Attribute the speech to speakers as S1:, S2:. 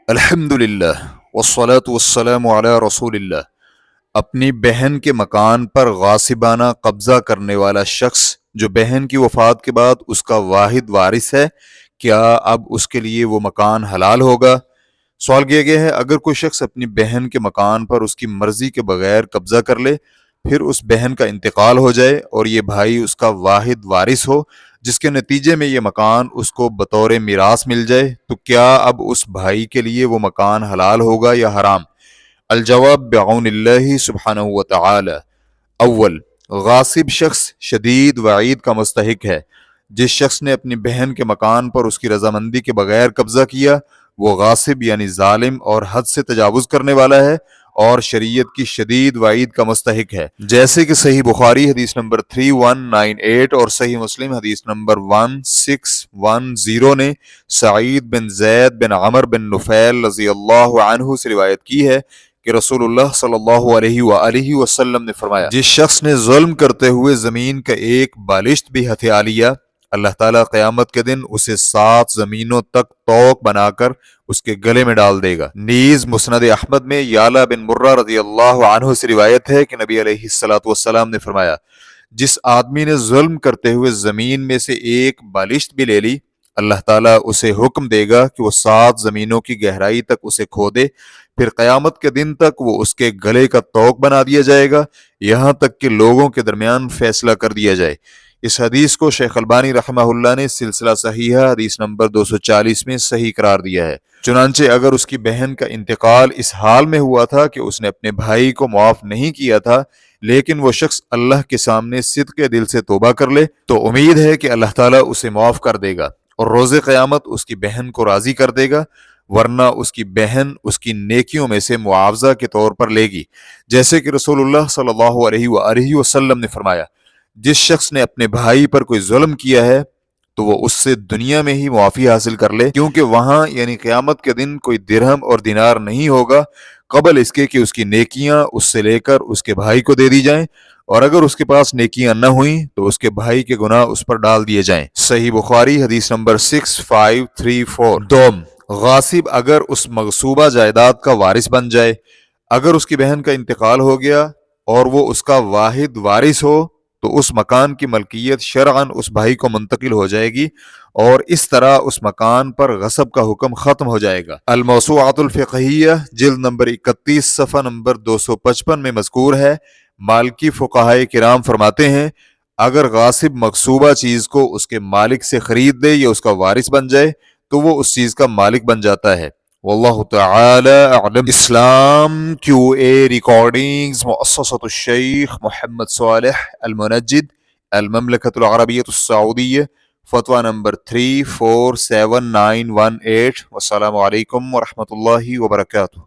S1: الحمدللہ والصلاة والسلام علی رسول اللہ۔ اپنی بہن کے مکان پر غاصبانہ قبضہ کرنے والا شخص جو بہن کی وفات کے بعد اس کا واحد وارث ہے، کیا اب اس کے لیے وہ مکان حلال ہوگا؟ سوال کیا گیا ہے، اگر کوئی شخص اپنی بہن کے مکان پر اس کی مرضی کے بغیر قبضہ کر لے، پھر اس بہن کا انتقال ہو جائے اور یہ بھائی اس کا واحد وارث ہو، جس کے نتیجے میں یہ مکان اس کو بطور میراث مل جائے، تو کیا اب اس بھائی کے لیے وہ مکان حلال ہوگا یا حرام؟ الجواب بعون اللہ سبحانہ وتعالی۔ اول، غاصب شخص شدید وعید کا مستحق ہے۔ جس شخص نے اپنی بہن کے مکان پر اس کی رضامندی کے بغیر قبضہ کیا، وہ غاصب یعنی ظالم اور حد سے تجاوز کرنے والا ہے اور شریعت کی شدید وعید کا مستحق ہے، جیسے کہ صحیح بخاری حدیث نمبر 3198 اور صحیح مسلم حدیث نمبر 1610 نے سعید بن زید بن عمر بن نفیل رضی اللہ عنہ سے روایت کی ہے کہ رسول اللہ صلی اللہ علیہ وآلہ وسلم نے فرمایا، جس شخص نے ظلم کرتے ہوئے زمین کا ایک بالشت بھی ہتھیا لیا، اللہ تعالیٰ قیامت کے دن اسے 7 زمینوں تک توق بنا کر اس کے گلے میں ڈال دے گا۔ نیز مسند احمد میں یعلا بن مرہ رضی اللہ عنہ سے روایت ہے کہ نبی علیہ الصلوۃ والسلام نے فرمایا، جس آدمی نے ظلم کرتے ہوئے زمین میں سے ایک بالشت بھی لے لی، اللہ تعالیٰ اسے حکم دے گا کہ وہ 7 زمینوں کی گہرائی تک اسے کھودے، پھر قیامت کے دن تک وہ اس کے گلے کا توق بنا دیا جائے گا، یہاں تک کہ لوگوں کے درمیان فیصلہ کر دیا جائے۔ اس حدیث کو شیخ البانی رحمہ اللہ نے سلسلہ صحیحہ حدیث نمبر 240 میں صحیح قرار دیا ہے۔ چنانچہ اگر اس کی بہن کا انتقال اس حال میں ہوا تھا کہ اس نے اپنے بھائی کو معاف نہیں کیا تھا، لیکن وہ شخص اللہ کے سامنے صدق دل سے توبہ کر لے، تو امید ہے کہ اللہ تعالیٰ اسے معاف کر دے گا اور روز قیامت اس کی بہن کو راضی کر دے گا، ورنہ اس کی بہن اس کی نیکیوں میں سے معاوضہ کے طور پر لے گی، جیسے کہ رسول اللہ صلی اللہ علیہ وآلہ وسلم نے فرمایا، جس شخص نے اپنے بھائی پر کوئی ظلم کیا ہے تو وہ اس سے دنیا میں ہی معافی حاصل کر لے، کیونکہ وہاں یعنی قیامت کے دن کوئی درہم اور دینار نہیں ہوگا قبل اس کے کہ اس کی نیکیاں اس سے لے کر اس کے بھائی کو دے دی جائیں، اور اگر اس کے پاس نیکیاں نہ ہوئیں تو اس کے بھائی کے گناہ اس پر ڈال دیے جائیں۔ صحیح بخاری حدیث نمبر 6534۔ دوم، غاصب اگر اس مغصوبہ جائیداد کا وارث بن جائے، اگر اس کی بہن کا انتقال ہو گیا اور وہ اس کا واحد وارث ہو تو اس مکان کی ملکیت شرعاً اس بھائی کو منتقل ہو جائے گی اور اس طرح اس مکان پر غصب کا حکم ختم ہو جائے گا۔ الموسوعۃ الفقہیہ جلد نمبر 31 صفحہ نمبر 255 میں مذکور ہے، مالکی فقہائے کرام فرماتے ہیں، اگر غاصب مغصوبہ چیز کو اس کے مالک سے خرید لے یا اس کا وارث بن جائے تو وہ اس چیز کا مالک بن جاتا ہے۔ واللہ تعالی اعلم۔ اسلام کیو اے ریکارڈنگز، مؤسسۃ الشیخ محمد صالح المنجد، المملکۃ العربیۃ السعودیہ، فتویٰ نمبر 347918۔ والسلام علیکم ورحمۃ اللہ وبرکاتہ۔